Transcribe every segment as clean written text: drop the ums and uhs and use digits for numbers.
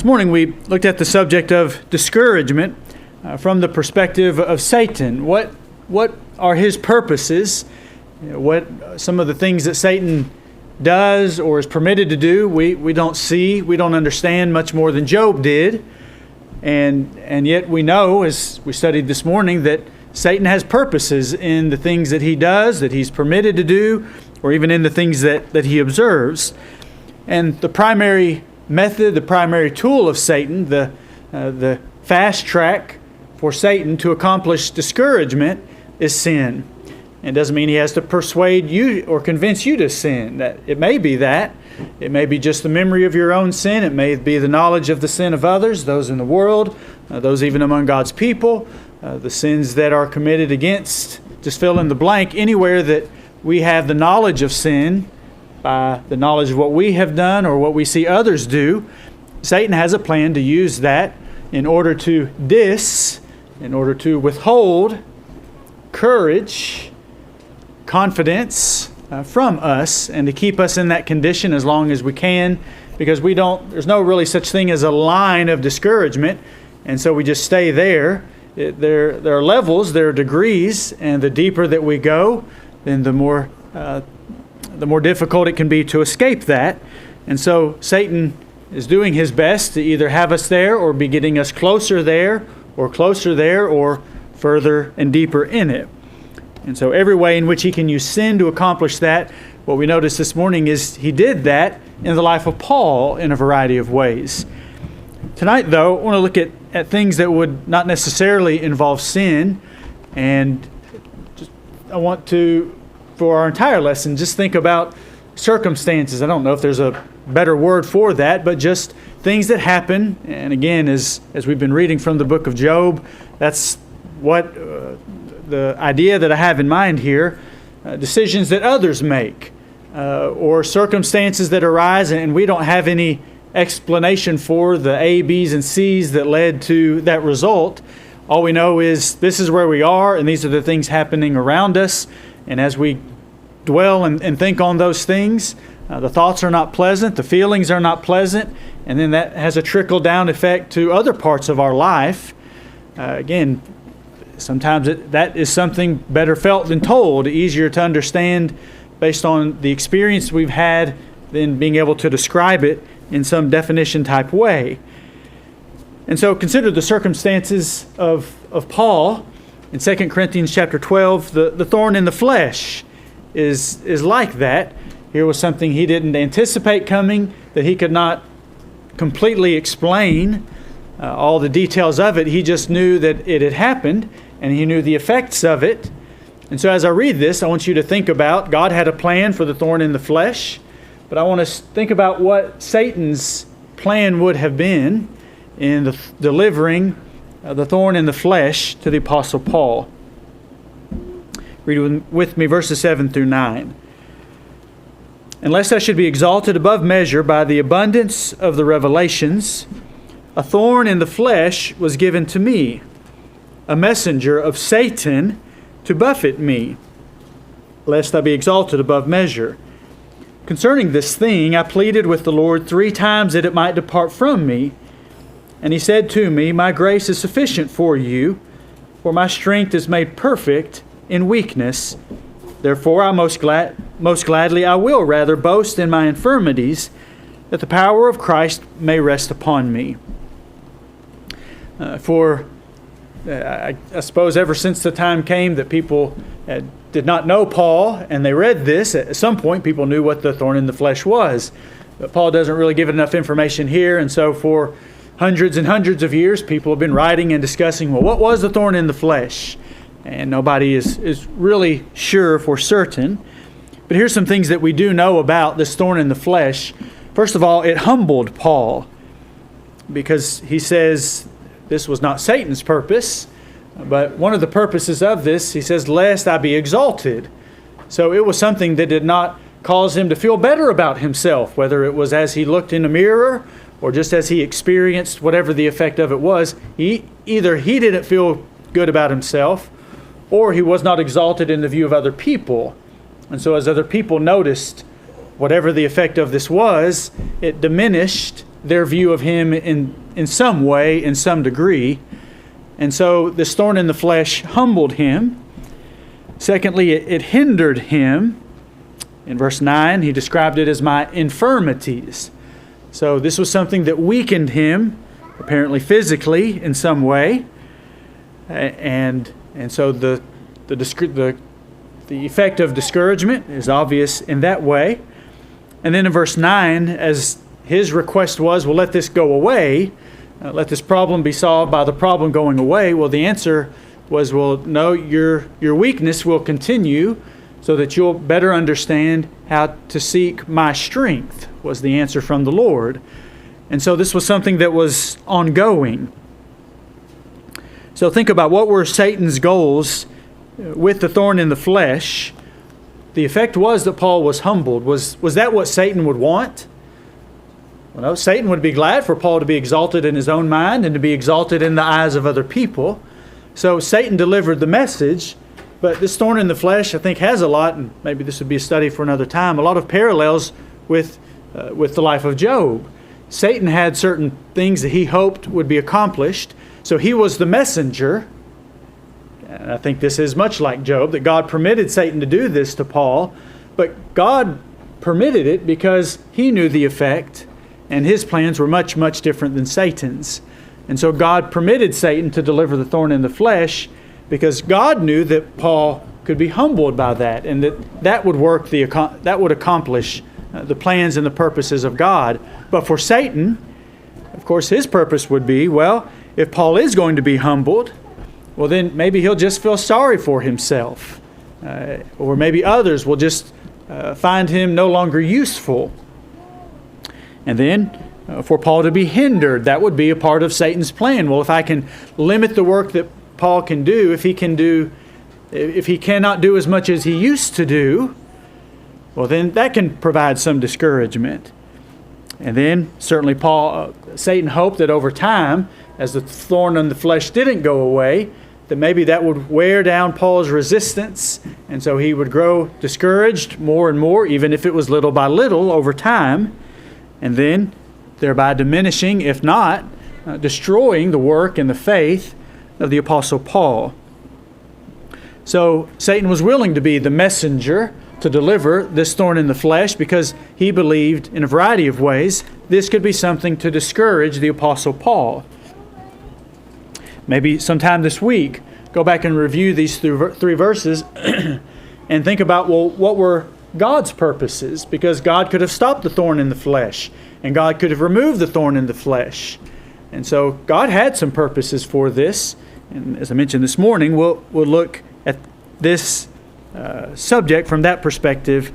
This morning we looked at the subject of discouragement from the perspective of Satan. What are his purposes? What some of the things that Satan does or is permitted to do, we don't see, we don't understand much more than Job did. And yet we know, as we studied this morning, that Satan has purposes in the things that he does, that he's permitted to do, or even in the things that he observes. And the primary method, the primary tool of Satan, the fast track for Satan to accomplish discouragement is sin. It doesn't mean he has to persuade you or convince you to sin. That it may be that. It may be just the memory of your own sin. It may be the knowledge of the sin of others, those in the world, those even among God's people, the sins that are committed against, just fill in the blank, anywhere that we have the knowledge of sin, by the knowledge of what we have done or what we see others do. Satan has a plan to use that in order to withhold courage, confidence from us, and to keep us in that condition as long as we can, because there's no really such thing as a line of discouragement, and so we just stay there. There are levels, there are degrees, and the deeper that we go, then the more difficult it can be to escape that. And so Satan is doing his best to either have us there or be getting us closer there or further and deeper in it. And so every way in which he can use sin to accomplish that, what we noticed this morning is he did that in the life of Paul in a variety of ways. Tonight, though, I want to look at things that would not necessarily involve sin, and I want to, for our entire lesson, just think about circumstances. I don't know if there's a better word for that, but just things that happen. And again, as we've been reading from the book of Job, that's what the idea that I have in mind here, decisions that others make, or circumstances that arise and we don't have any explanation for the A, B's, and C's that led to that result. All we know is this is where we are, and these are the things happening around us. And as we dwell and think on those things, the thoughts are not pleasant, the feelings are not pleasant, and then that has a trickle-down effect to other parts of our life. Again, sometimes that is something better felt than told, easier to understand based on the experience we've had than being able to describe it in some definition-type way. And so consider the circumstances of Paul. In 2 Corinthians chapter 12, the thorn in the flesh is like that. Here was something he didn't anticipate coming, that he could not completely explain all the details of it. He just knew that it had happened, and he knew the effects of it. And so as I read this, I want you to think about, God had a plan for the thorn in the flesh, but I want to think about what Satan's plan would have been in delivering the thorn in the flesh to the Apostle Paul. Read with me verses 7 through 9. "Unless I should be exalted above measure by the abundance of the revelations, a thorn in the flesh was given to me, a messenger of Satan to buffet me, lest I be exalted above measure. Concerning this thing I pleaded with the Lord 3 times that it might depart from me. And he said to me, My grace is sufficient for you, for my strength is made perfect in weakness. Therefore I most gladly I will rather boast in my infirmities, that the power of Christ may rest upon me." I suppose ever since the time came that people did not know Paul, and they read this, at some point people knew what the thorn in the flesh was. But Paul doesn't really give enough information here, and so for hundreds and hundreds of years, people have been writing and discussing, well, what was the thorn in the flesh? And nobody is really sure for certain. But here's some things that we do know about this thorn in the flesh. First of all, it humbled Paul, because he says this was not Satan's purpose, but one of the purposes of this, he says, lest I be exalted. So it was something that did not cause him to feel better about himself, whether it was as he looked in a mirror or just as he experienced whatever the effect of it was. Either he didn't feel good about himself, or he was not exalted in the view of other people. And so as other people noticed whatever the effect of this was, it diminished their view of him in some way, in some degree. And so this thorn in the flesh humbled him. Secondly, it hindered him. In verse 9, he described it as my infirmities. So this was something that weakened him, apparently physically in some way. And so the effect of discouragement is obvious in that way. And then in verse 9, as his request was, well, let this go away, let this problem be solved by the problem going away. Well, the answer was, well, no, your weakness will continue so that you'll better understand how to seek my strength, was the answer from the Lord. And so this was something that was ongoing. So think about what were Satan's goals with the thorn in the flesh. The effect was that Paul was humbled. Was that what Satan would want? Well, no, Satan would be glad for Paul to be exalted in his own mind and to be exalted in the eyes of other people. So Satan delivered the message, but this thorn in the flesh, I think, has a lot, and maybe this would be a study for another time, a lot of parallels with the life of Job. Satan had certain things that he hoped would be accomplished, so he was the messenger. And I think this is much like Job, that God permitted Satan to do this to Paul, but God permitted it because he knew the effect, and his plans were much, much different than Satan's. And so God permitted Satan to deliver the thorn in the flesh because God knew that Paul could be humbled by that, and that would work, that would accomplish the plans and the purposes of God. But for Satan, of course, his purpose would be, well, if Paul is going to be humbled, well, then maybe he'll just feel sorry for himself. Or maybe others will just find him no longer useful. And then for Paul to be hindered, that would be a part of Satan's plan. Well, if I can limit the work that Paul can do, if he cannot do as much as he used to do, well, then that can provide some discouragement. And then certainly Satan hoped that over time, as the thorn in the flesh didn't go away, that maybe that would wear down Paul's resistance, and so he would grow discouraged more and more, even if it was little by little over time, and then thereby diminishing, if not destroying, the work and the faith of the Apostle Paul. So Satan was willing to be the messenger to deliver this thorn in the flesh because he believed in a variety of ways this could be something to discourage the Apostle Paul. Maybe sometime this week, go back and review these three verses and think about, well, what were God's purposes? Because God could have stopped the thorn in the flesh, and God could have removed the thorn in the flesh. And so God had some purposes for this. And as I mentioned this morning, we'll look at this subject from that perspective,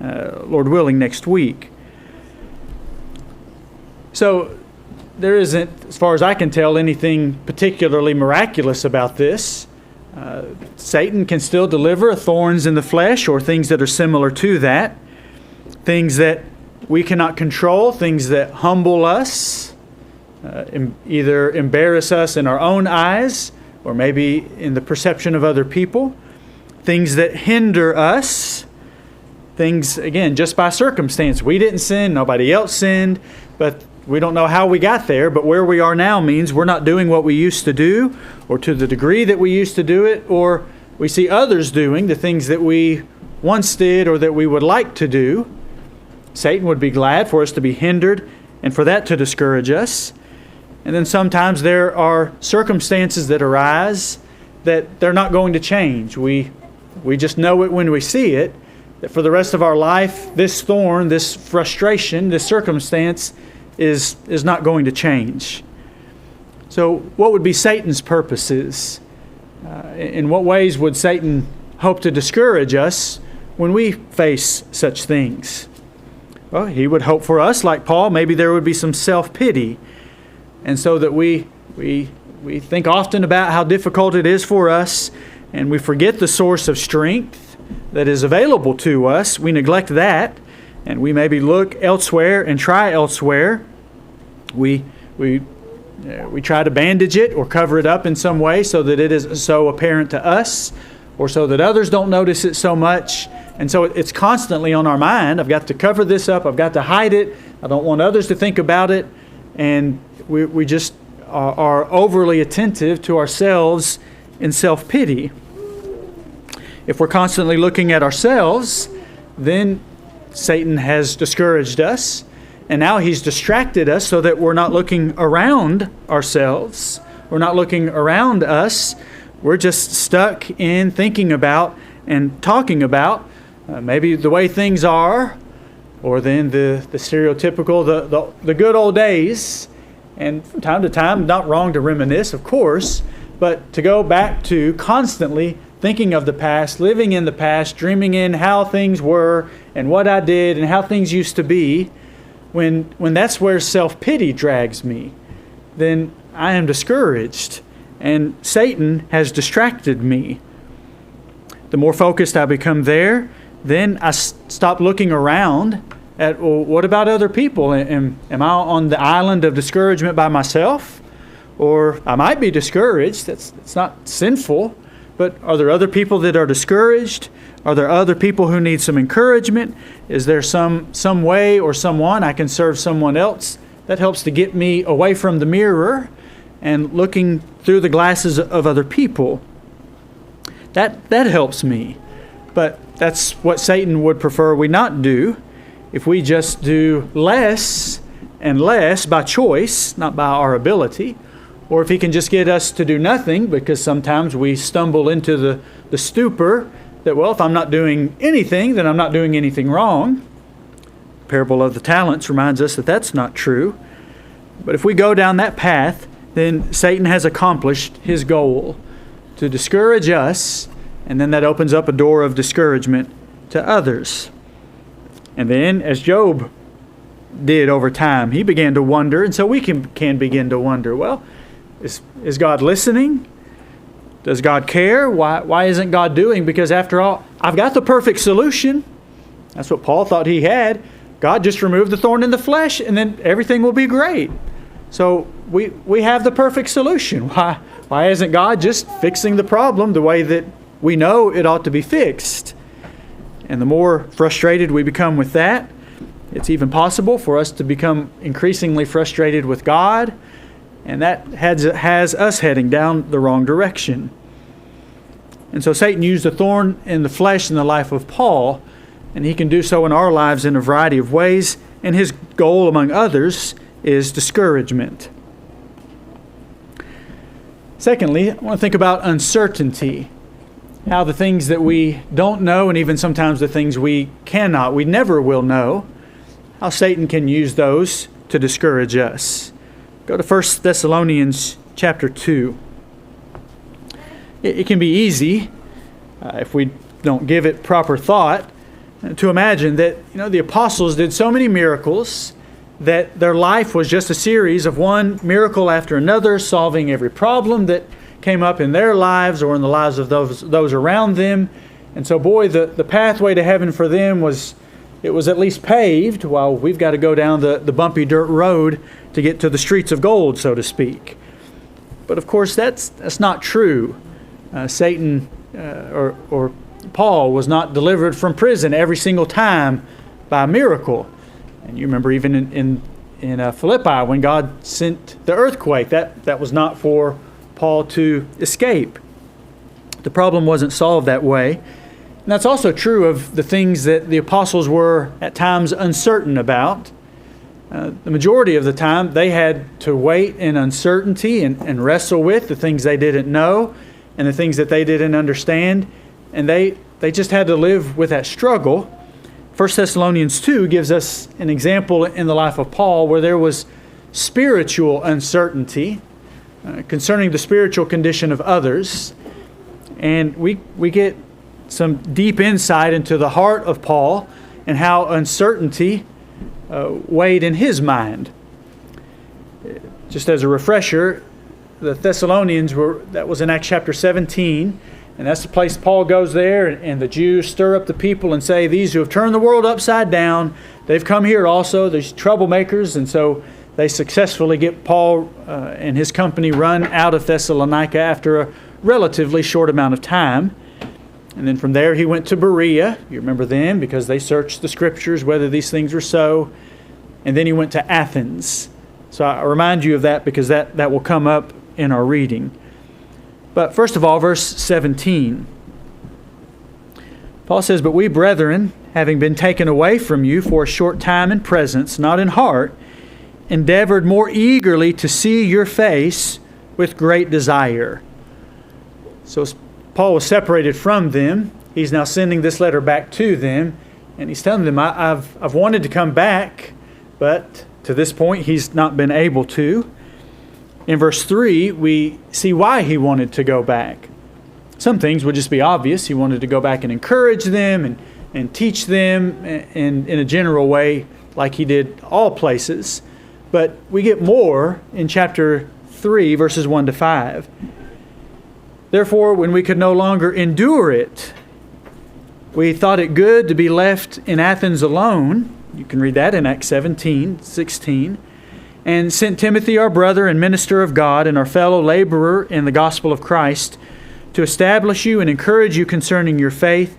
Lord willing, next week. So there isn't, as far as I can tell, anything particularly miraculous about this. Satan can still deliver thorns in the flesh or things that are similar to that, things that we cannot control, things that humble us, either embarrass us in our own eyes or maybe in the perception of other people, things that hinder us, things, again, just by circumstance. We didn't sin, nobody else sinned, but we don't know how we got there, but where we are now means we're not doing what we used to do, or to the degree that we used to do it, or we see others doing the things that we once did or that we would like to do. Satan would be glad for us to be hindered and for that to discourage us. And then sometimes there are circumstances that arise that they're not going to change. We just know it when we see it, that for the rest of our life, this thorn, this frustration, this circumstance is not going to change. So what would be Satan's purposes? In what ways would Satan hope to discourage us when we face such things? Well, he would hope for us, like Paul, maybe there would be some self-pity, and so that we think often about how difficult it is for us, and we forget the source of strength that is available to us. We neglect that, and we maybe look elsewhere and try elsewhere. We try to bandage it or cover it up in some way so that it is so apparent to us, or so that others don't notice it so much. And so it's constantly on our mind. I've got to cover this up. I've got to hide it. I don't want others to think about it. and we just are overly attentive to ourselves in self-pity. If we're constantly looking at ourselves, then Satan has discouraged us, and now he's distracted us so that we're not looking around ourselves. We're not looking around us. We're just stuck in thinking about and talking about maybe the way things are, or then the stereotypical, the good old days. And from time to time, not wrong to reminisce, of course, but to go back to constantly thinking of the past, living in the past, dreaming in how things were and what I did and how things used to be, when that's where self-pity drags me, then I am discouraged, and Satan has distracted me. The more focused I become there, then I stop looking around at, well, what about other people? Am I on the island of discouragement by myself? Or I might be discouraged. It's not sinful. But are there other people that are discouraged? Are there other people who need some encouragement? Is there some way or someone I can serve someone else? That helps to get me away from the mirror and looking through the glasses of other people. That helps me. But that's what Satan would prefer we not do. If we just do less and less by choice, not by our ability, or if he can just get us to do nothing, because sometimes we stumble into the stupor that, well, if I'm not doing anything, then I'm not doing anything wrong. The parable of the talents reminds us that that's not true. But if we go down that path, then Satan has accomplished his goal to discourage us, and then that opens up a door of discouragement to others. And then, as Job did over time, he began to wonder, and so we can begin to wonder, well, is God listening? Does God care? Why isn't God doing? Because after all, I've got the perfect solution. That's what Paul thought he had. God just removed the thorn in the flesh, and then everything will be great. So we have the perfect solution. Why isn't God just fixing the problem the way that we know it ought to be fixed? And the more frustrated we become with that, it's even possible for us to become increasingly frustrated with God, and that has us heading down the wrong direction. And so Satan used a thorn in the flesh in the life of Paul, and he can do so in our lives in a variety of ways, and his goal, among others, is discouragement. Secondly, I want to think about uncertainty. How the things that we don't know, and even sometimes the things we never will know, how Satan can use those to discourage us. Go to 1 Thessalonians chapter 2. It can be easy, if we don't give it proper thought, to imagine that the apostles did so many miracles that their life was just a series of one miracle after another, solving every problem that came up in their lives or in the lives of those around them. And so, boy, the pathway to heaven for them was at least paved, while we've got to go down the bumpy dirt road to get to the streets of gold, so to speak. But of course, that's not true. Satan or Paul was not delivered from prison every single time by a miracle. And you remember even in Philippi when God sent the earthquake, that was not for Paul to escape. The problem wasn't solved that way. And that's also true of the things that the apostles were at times uncertain about. The majority of the time they had to wait in uncertainty and wrestle with the things they didn't know and the things that they didn't understand. And they just had to live with that struggle. 1 Thessalonians 2 gives us an example in the life of Paul where there was spiritual uncertainty concerning the spiritual condition of others. And we get some deep insight into the heart of Paul and how uncertainty weighed in his mind. Just as a refresher, the Thessalonians that was in Acts chapter 17, and that's the place Paul goes there, and the Jews stir up the people and say, these who have turned the world upside down, they've come here also, these troublemakers, and so they successfully get Paul and his company run out of Thessalonica after a relatively short amount of time. And then from there he went to Berea. You remember them because they searched the scriptures whether these things were so. And then he went to Athens. So I remind you of that because that will come up in our reading. But first of all, verse 17. Paul says, "But we, brethren, having been taken away from you for a short time in presence, not in heart, endeavored more eagerly to see your face with great desire." So Paul was separated from them. He's now sending this letter back to them, and he's telling them, I've wanted to come back, but to this point he's not been able to. In verse 3, we see why he wanted to go back. Some things would just be obvious. He wanted to go back and encourage them and teach them in a general way like he did all places. But we get more in chapter 3, verses 1 to 5. "Therefore, when we could no longer endure it, we thought it good to be left in Athens alone." You can read that in Acts 17:16. "And sent Timothy, our brother and minister of God, and our fellow laborer in the gospel of Christ, to establish you and encourage you concerning your faith,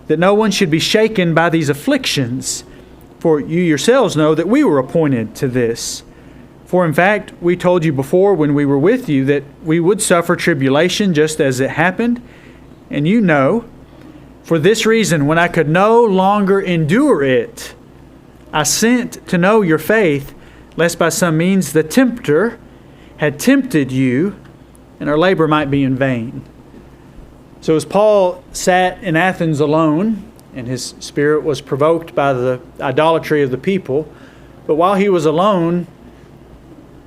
that no one should be shaken by these afflictions. For you yourselves know that we were appointed to this. For in fact, we told you before when we were with you that we would suffer tribulation just as it happened. And you know, for this reason, when I could no longer endure it, I sent to know your faith, lest by some means the tempter had tempted you, and our labor might be in vain." So as Paul sat in Athens alone, and his spirit was provoked by the idolatry of the people, but while he was alone,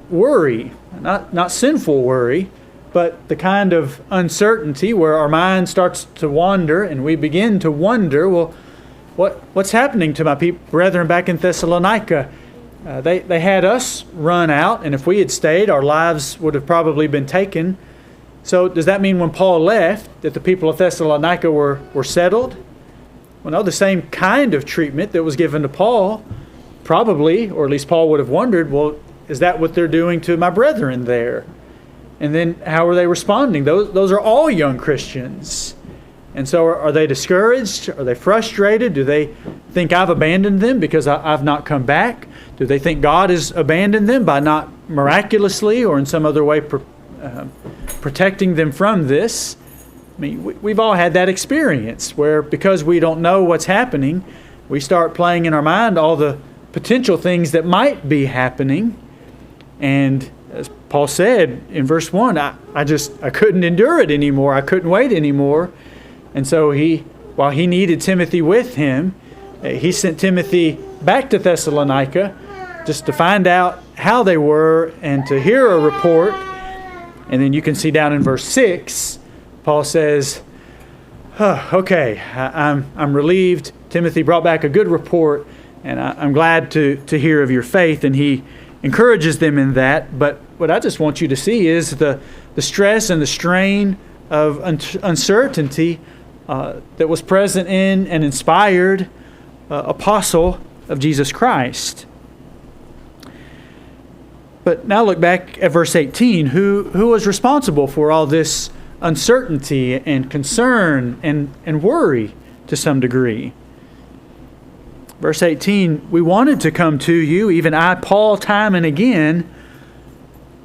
worry, not sinful worry, but the kind of uncertainty where our mind starts to wander, and we begin to wonder, well, what's happening to my brethren back in Thessalonica? They had us run out, and if we had stayed, our lives would have probably been taken. So does that mean when Paul left that the people of Thessalonica were settled? Well, no, the same kind of treatment that was given to Paul, probably, or at least Paul would have wondered, well, is that what they're doing to my brethren there? And then how are they responding? Those are all young Christians. And so are they discouraged? Are they frustrated? Do they think I've abandoned them because I've not come back? Do they think God has abandoned them by not miraculously or in some other way protecting them from this? I mean, we've all had that experience where because we don't know what's happening, we start playing in our mind all the potential things that might be happening. And as Paul said in verse 1, I couldn't endure it anymore. I couldn't wait anymore. And so while he needed Timothy with him, he sent Timothy back to Thessalonica just to find out how they were and to hear a report. And then you can see down in verse 6, Paul says, okay, I'm relieved. Timothy brought back a good report, and I'm glad to hear of your faith. And he encourages them in that. But what I just want you to see is the stress and the strain of uncertainty that was present in an inspired apostle of Jesus Christ. But now look back at verse 18. Who was responsible for all this uncertainty and concern and worry to some degree? Verse 18, "We wanted to come to you, even I, Paul, time and again,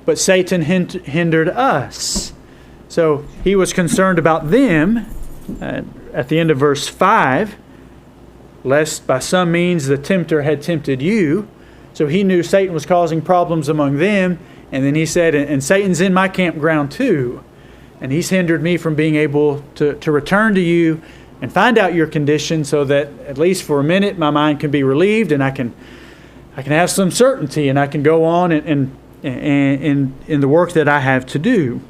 but Satan hindered us." So he was concerned about them. At the end of verse 5, "Lest by some means the tempter had tempted you." So he knew Satan was causing problems among them. And then he said, and Satan's in my campground too. And he's hindered me from being able to return to you and find out your condition so that at least for a minute my mind can be relieved and I can have some certainty and I can go on in the work that I have to do.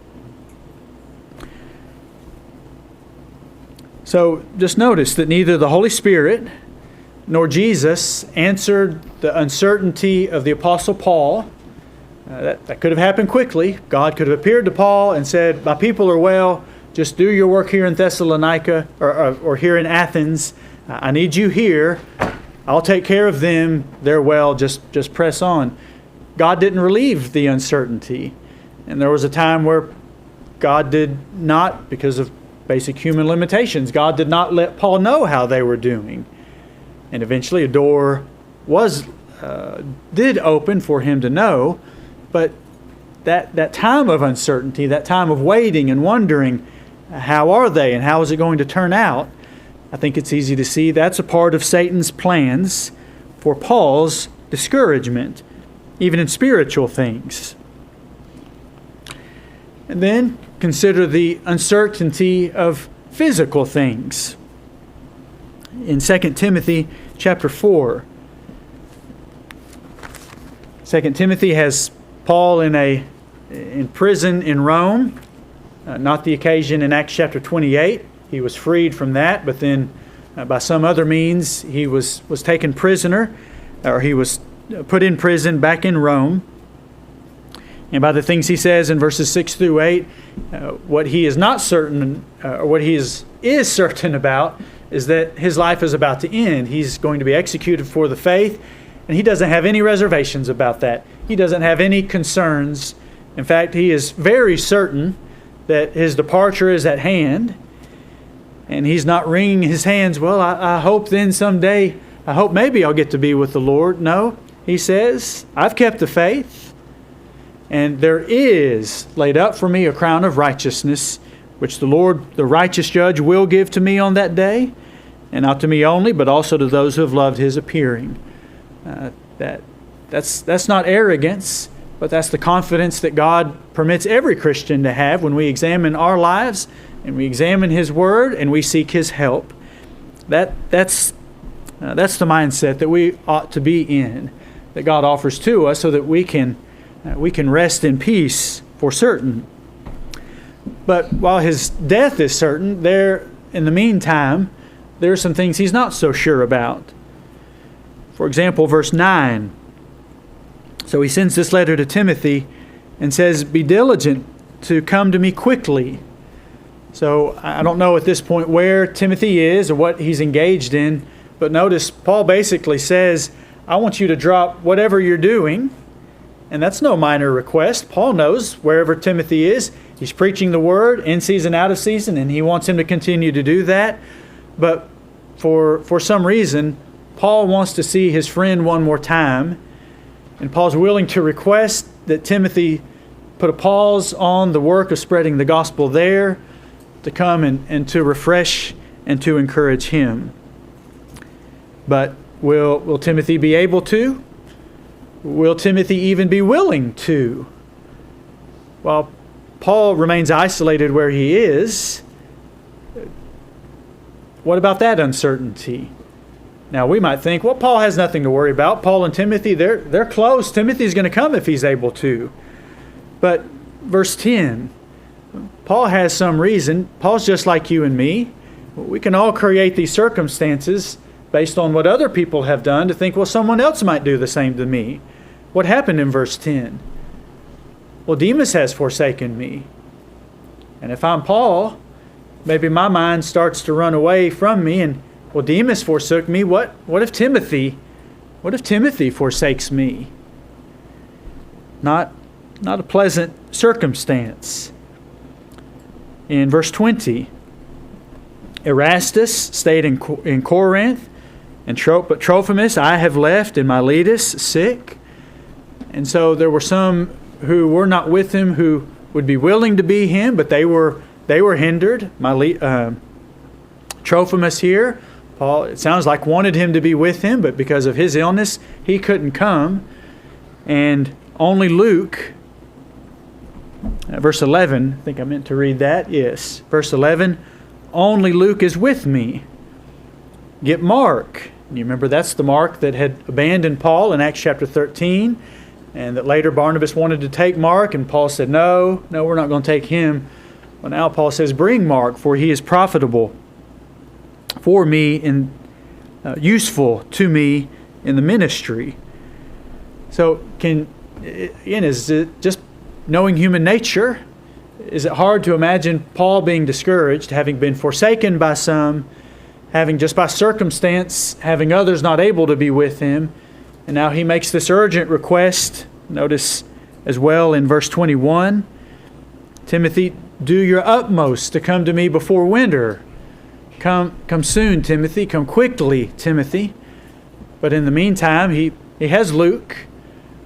So just notice that neither the Holy Spirit nor Jesus answered the uncertainty of the Apostle Paul. That could have happened quickly. God could have appeared to Paul and said, "My people are well. Just do your work here in Thessalonica or here in Athens. I need you here. I'll take care of them. They're well. Just press on." God didn't relieve the uncertainty. And there was a time where God did not, because of basic human limitations, God did not let Paul know how they were doing. And eventually a door was did open for him to know, but that time of uncertainty, that time of waiting and wondering, how are they and how is it going to turn out? I think it's easy to see that's a part of Satan's plans for Paul's discouragement, even in spiritual things. And then consider the uncertainty of physical things. In 2 Timothy chapter 4, 2 Timothy has Paul in prison in Rome, not the occasion in Acts chapter 28. He was freed from that, but then by some other means he was taken prisoner, or he was put in prison back in Rome. And by the things he says in verses 6 through 8, what he is not certain, or what he is certain about, is that his life is about to end. He's going to be executed for the faith, and he doesn't have any reservations about that. He doesn't have any concerns. In fact, he is very certain that his departure is at hand, and he's not wringing his hands, well, I hope then someday, I hope maybe I'll get to be with the Lord. No, he says, I've kept the faith, and there is laid up for me a crown of righteousness, which the Lord, the righteous judge, will give to me on that day, and not to me only, but also to those who have loved his appearing. That's not arrogance, but that's the confidence that God permits every Christian to have when we examine our lives and we examine his word and we seek his help. That's the mindset that we ought to be in, that God offers to us, so that we can rest in peace for certain. But while his death is certain, in the meantime, there are some things he's not so sure about. For example, verse 9. So he sends this letter to Timothy and says, be diligent to come to me quickly. So I don't know at this point where Timothy is or what he's engaged in, but notice Paul basically says, I want you to drop whatever you're doing. And that's no minor request. Paul knows wherever Timothy is, he's preaching the word in season, out of season, and he wants him to continue to do that. But for some reason, Paul wants to see his friend one more time. And Paul's willing to request that Timothy put a pause on the work of spreading the gospel there, to come and to refresh and to encourage him. But will Timothy be able to? Will Timothy even be willing to? While Paul remains isolated where he is, what about that uncertainty? Now we might think, well, Paul has nothing to worry about. Paul and Timothy, they're close. Timothy's going to come if he's able to. But verse 10, Paul has some reason. Paul's just like you and me. We can all create these circumstances based on what other people have done to think, well, someone else might do the same to me. What happened in verse 10? Well, Demas has forsaken me. And if I'm Paul, maybe my mind starts to run away from me, and well, Demas forsook me. What if Timothy forsakes me? Not a pleasant circumstance. In verse 20, Erastus stayed in Corinth, but Trophimus I have left, and Miletus sick. And so there were some who were not with him who would be willing to be him, but they were hindered. Trophimus here, Paul, it sounds like, wanted him to be with him, but because of his illness, he couldn't come. And only Luke, verse 11, I think I meant to read that. Yes, verse 11, only Luke is with me. Get Mark. You remember that's the Mark that had abandoned Paul in Acts chapter 13, and that later Barnabas wanted to take Mark, and Paul said, no, we're not going to take him. Well, now Paul says, bring Mark, for he is profitable for me and useful to me in the ministry. So is it just knowing human nature? Is it hard to imagine Paul being discouraged, having been forsaken by some, having just by circumstance, having others not able to be with him, and now he makes this urgent request. Notice as well in verse 21, Timothy, do your utmost to come to me before winter. Come soon, Timothy. Come quickly, Timothy. But in the meantime, He has Luke.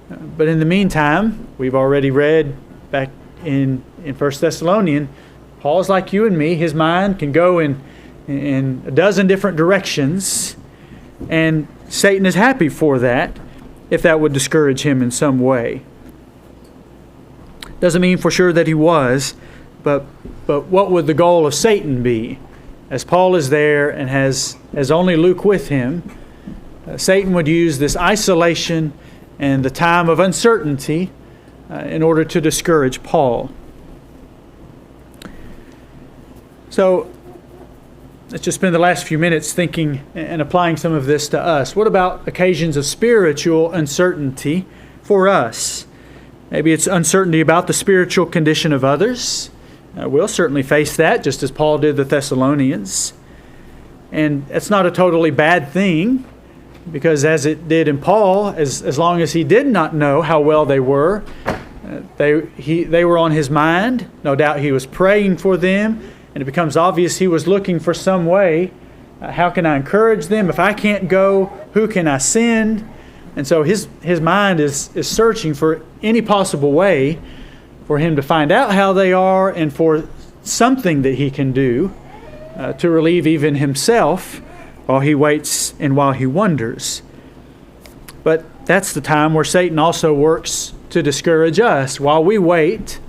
But in the meantime, we've already read back in 1 Thessalonians, Paul's like you and me. His mind can go in a dozen different directions, and Satan is happy for that if that would discourage him in some way. Doesn't mean for sure that he was, but what would the goal of Satan be? As Paul is there and has only Luke with him, Satan would use this isolation and the time of uncertainty in order to discourage Paul. So let's just spend the last few minutes thinking and applying some of this to us. What about occasions of spiritual uncertainty for us? Maybe it's uncertainty about the spiritual condition of others. We'll certainly face that, just as Paul did the Thessalonians. And it's not a totally bad thing, because as it did in Paul, as long as he did not know how well they were, they were on his mind. No doubt he was praying for them, and it becomes obvious he was looking for some way. How can I encourage them? If I can't go, who can I send? And so his mind is searching for any possible way for him to find out how they are and for something that he can do to relieve even himself while he waits and while he wonders. But that's the time where Satan also works to discourage us. While we wait,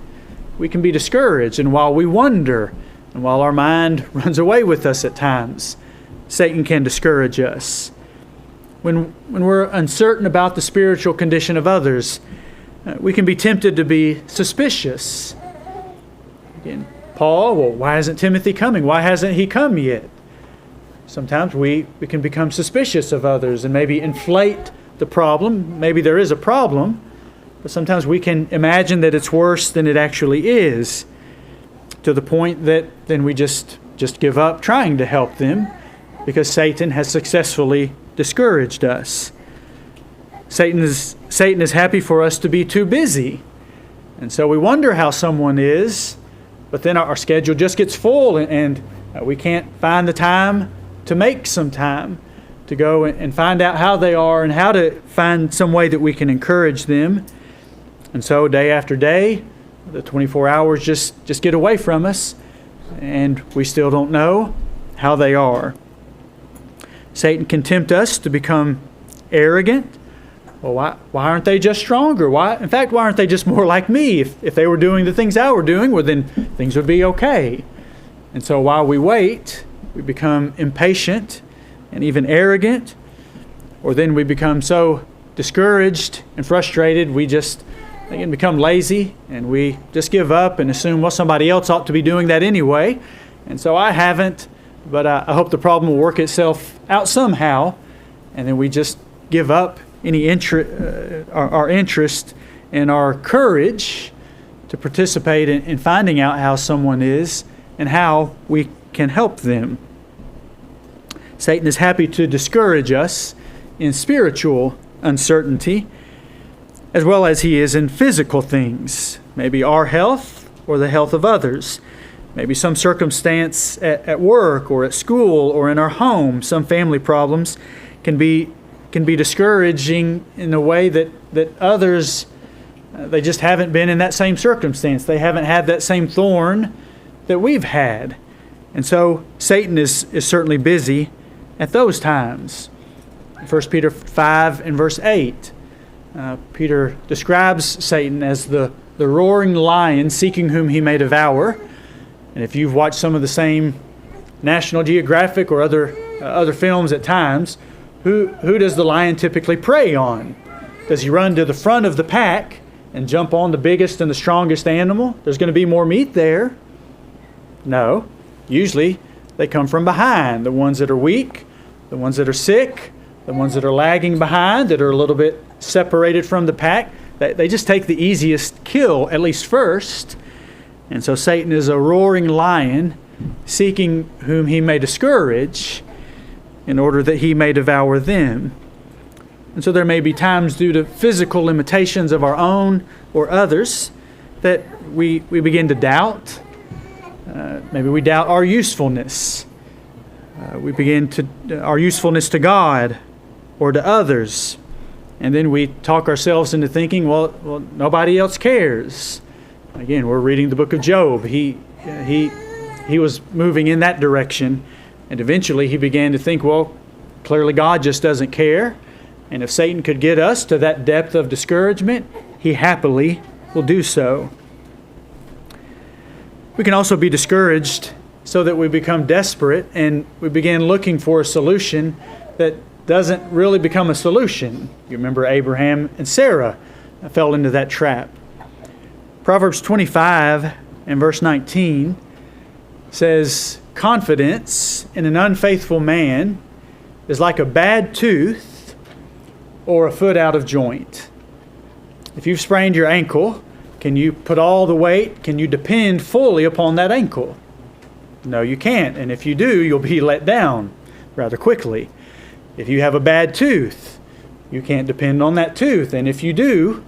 we can be discouraged. And while we wonder, and while our mind runs away with us at times, Satan can discourage us. When we're uncertain about the spiritual condition of others, we can be tempted to be suspicious. Again, Paul, well, why isn't Timothy coming? Why hasn't he come yet? Sometimes we can become suspicious of others and maybe inflate the problem. Maybe there is a problem, but sometimes we can imagine that it's worse than it actually is, to the point that then we just give up trying to help them because Satan has successfully discouraged us. Satan is happy for us to be too busy. And so we wonder how someone is, but then our schedule just gets full and we can't find the time to make some time to go and find out how they are and how to find some way that we can encourage them. And so day after day, the 24 hours just get away from us, and we still don't know how they are. Satan can tempt us to become arrogant. Well, why aren't they just stronger? Why aren't they just more like me? If they were doing the things I were doing, well, then things would be okay. And so while we wait, we become impatient and even arrogant, or then we become so discouraged and frustrated, we just again become lazy and we just give up and assume, well, somebody else ought to be doing that anyway, and so I haven't, but I hope the problem will work itself out somehow, and then we just give up any our interest and our courage to participate in finding out how someone is and how we can help them. Satan is happy to discourage us in spiritual uncertainty, as well as he is in physical things, maybe our health or the health of others, maybe some circumstance at work or at school or in our home. Some family problems can be discouraging in a way that others, they just haven't been in that same circumstance. They haven't had that same thorn that we've had. And so Satan is certainly busy at those times. 1 Peter 5 and verse 8, Peter describes Satan as the roaring lion seeking whom he may devour. And if you've watched some of the same National Geographic or other films at times, who does the lion typically prey on? Does he run to the front of the pack and jump on the biggest and the strongest animal? There's going to be more meat there. No. Usually they come from behind, the ones that are weak, the ones that are sick, the ones that are lagging behind, that are a little bit separated from the pack. They just take the easiest kill, at least first. And so Satan is a roaring lion seeking whom he may discourage in order that he may devour them. And so there may be times due to physical limitations of our own or others that we begin to doubt. Maybe we doubt our usefulness. We begin to our usefulness to God or to others. And then we talk ourselves into thinking, well, nobody else cares. Again, we're reading the book of Job. He was moving in that direction. And eventually he began to think, well, clearly God just doesn't care. And if Satan could get us to that depth of discouragement, he happily will do so. We can also be discouraged so that we become desperate and we begin looking for a solution that doesn't really become a solution. You remember Abraham and Sarah fell into that trap. Proverbs 25 and verse 19 says, confidence in an unfaithful man is like a bad tooth or a foot out of joint. If you've sprained your ankle, can you put all the weight? Can you depend fully upon that ankle? No, you can't. And if you do, you'll be let down rather quickly. If you have a bad tooth, you can't depend on that tooth. And if you do,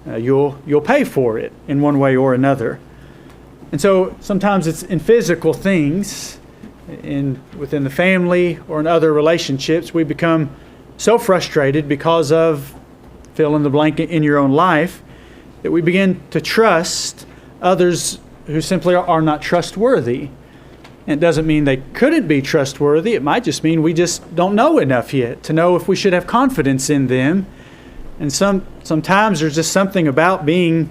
you'll pay for it in one way or another. And so sometimes it's in physical things, within the family or in other relationships, we become so frustrated because of fill in the blank in your own life that we begin to trust others who simply are not trustworthy. And it doesn't mean they couldn't be trustworthy. It might just mean we just don't know enough yet to know if we should have confidence in them. And sometimes there's just something about being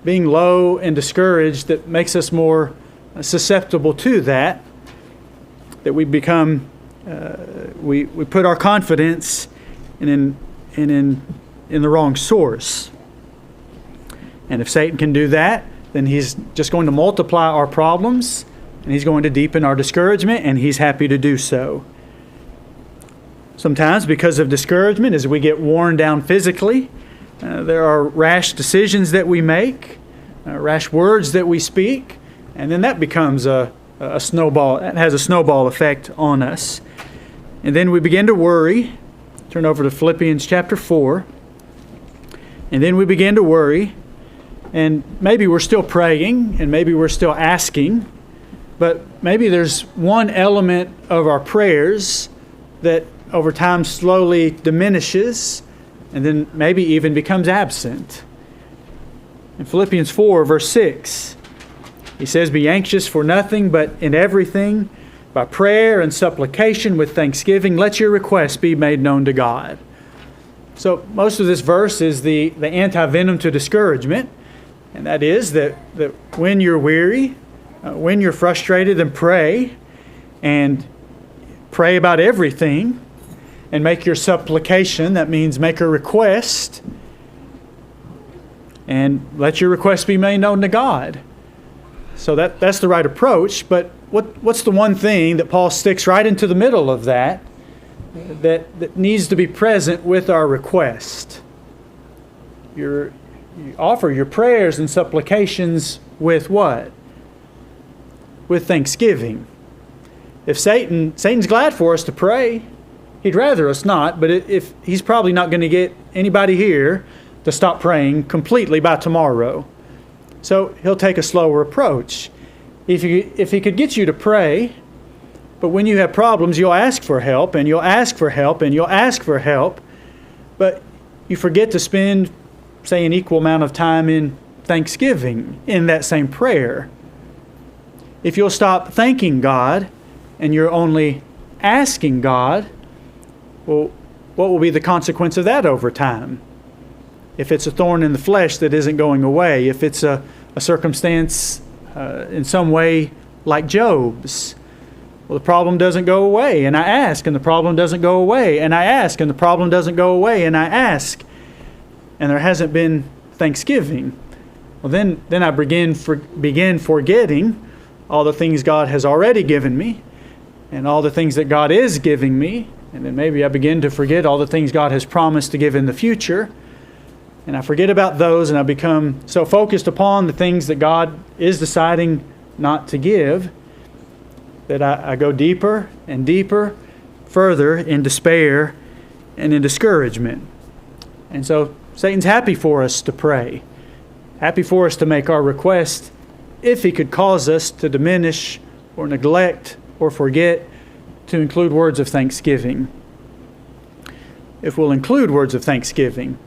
low and discouraged that makes us more susceptible to that we become, we put our confidence in the wrong source. And if Satan can do that, then he's just going to multiply our problems, and he's going to deepen our discouragement, and he's happy to do so. Sometimes because of discouragement, as we get worn down physically, there are rash decisions that we make, rash words that we speak, and then that becomes a snowball. It has a snowball effect on us. And then we begin to worry. Turn over to Philippians chapter 4. And then we begin to worry. And maybe we're still praying, and maybe we're still asking, but maybe there's one element of our prayers that over time slowly diminishes, and then maybe even becomes absent. In Philippians 4, verse 6, he says, be anxious for nothing, but in everything, by prayer and supplication with thanksgiving, let your requests be made known to God. So most of this verse is the anti-venom to discouragement. And that is that when you're weary, when you're frustrated, then pray. And pray about everything. And make your supplication. That means make a request. And let your request be made known to God. So that's the right approach. But what's the one thing that Paul sticks right into the middle of that needs to be present with our request? You offer your prayers and supplications with what? With thanksgiving. If Satan's glad for us to pray, he'd rather us not, but if he's probably not going to get anybody here to stop praying completely by tomorrow. So he'll take a slower approach. If he could get you to pray, but when you have problems, you'll ask for help, and you'll ask for help, and you'll ask for help, but you forget to spend, say, an equal amount of time in thanksgiving in that same prayer. If you'll stop thanking God and you're only asking God, well, what will be the consequence of that over time? If it's a thorn in the flesh that isn't going away, if it's a circumstance in some way like Job's, well, the problem doesn't go away, and I ask, and the problem doesn't go away, and I ask, and the problem doesn't go away, and I ask, and there hasn't been thanksgiving. Well, then I begin forgetting all the things God has already given me, and all the things that God is giving me, and then maybe I begin to forget all the things God has promised to give in the future, and I forget about those, and I become so focused upon the things that God is deciding not to give that I go deeper and deeper, further in despair and in discouragement. And so Satan's happy for us to pray, happy for us to make our request, if he could cause us to diminish or neglect or forget to include words of thanksgiving. if we'll include words of thanksgiving,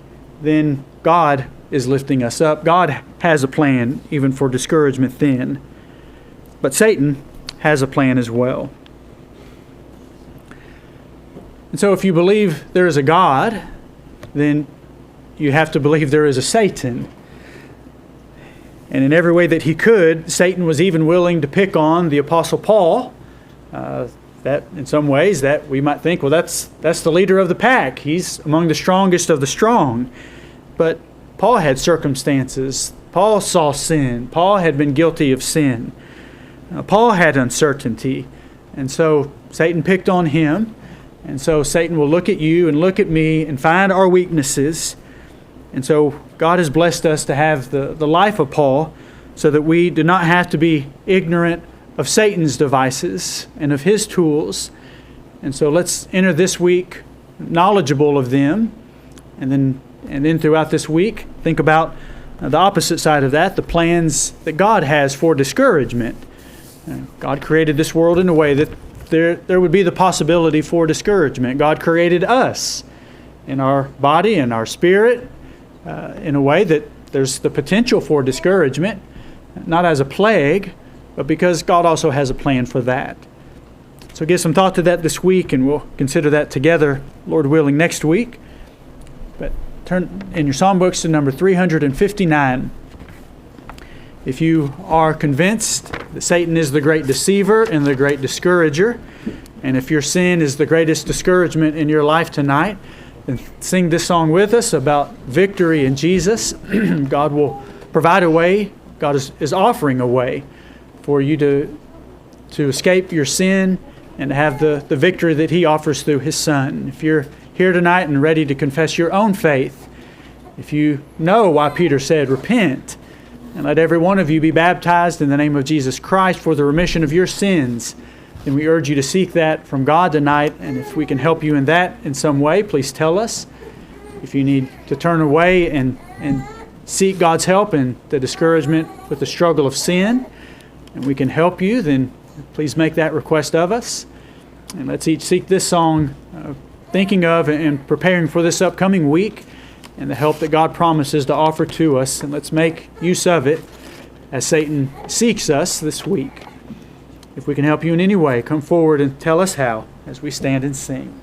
then God is lifting us up. God has a plan even for discouragement then. But Satan has a plan as well. And so if you believe there is a God, then you have to believe there is a Satan. And in every way that he could, Satan was even willing to pick on the Apostle Paul. That in some ways that we might think, well, that's the leader of the pack. He's among the strongest of the strong. But Paul had circumstances. Paul saw sin. Paul had been guilty of sin. Paul had uncertainty. And so Satan picked on him. And so Satan will look at you and look at me and find our weaknesses. And so God has blessed us to have the life of Paul so that we do not have to be ignorant of Satan's devices and of his tools. And so let's enter this week knowledgeable of them. And then throughout this week, think about the opposite side of that, the plans that God has for discouragement. God created this world in a way that there would be the possibility for discouragement. God created us in our body and our spirit in a way that there's the potential for discouragement, not as a plague, but because God also has a plan for that. So give some thought to that this week, and we'll consider that together, Lord willing, next week. But turn in your psalm books to number 359. If you are convinced that Satan is the great deceiver and the great discourager, and if your sin is the greatest discouragement in your life tonight, then sing this song with us about victory in Jesus. God will provide a way. God is offering a way for you to escape your sin and to have the victory that He offers through His Son. If you're here tonight and ready to confess your own faith, if you know why Peter said, repent, and let every one of you be baptized in the name of Jesus Christ for the remission of your sins, then we urge you to seek that from God tonight. And if we can help you in that in some way, please tell us. If you need to turn away and seek God's help in the discouragement with the struggle of sin, and we can help you, then please make that request of us. And let's each seek this song, thinking of and preparing for this upcoming week and the help that God promises to offer to us. And let's make use of it as Satan seeks us this week. If we can help you in any way, come forward and tell us how as we stand and sing.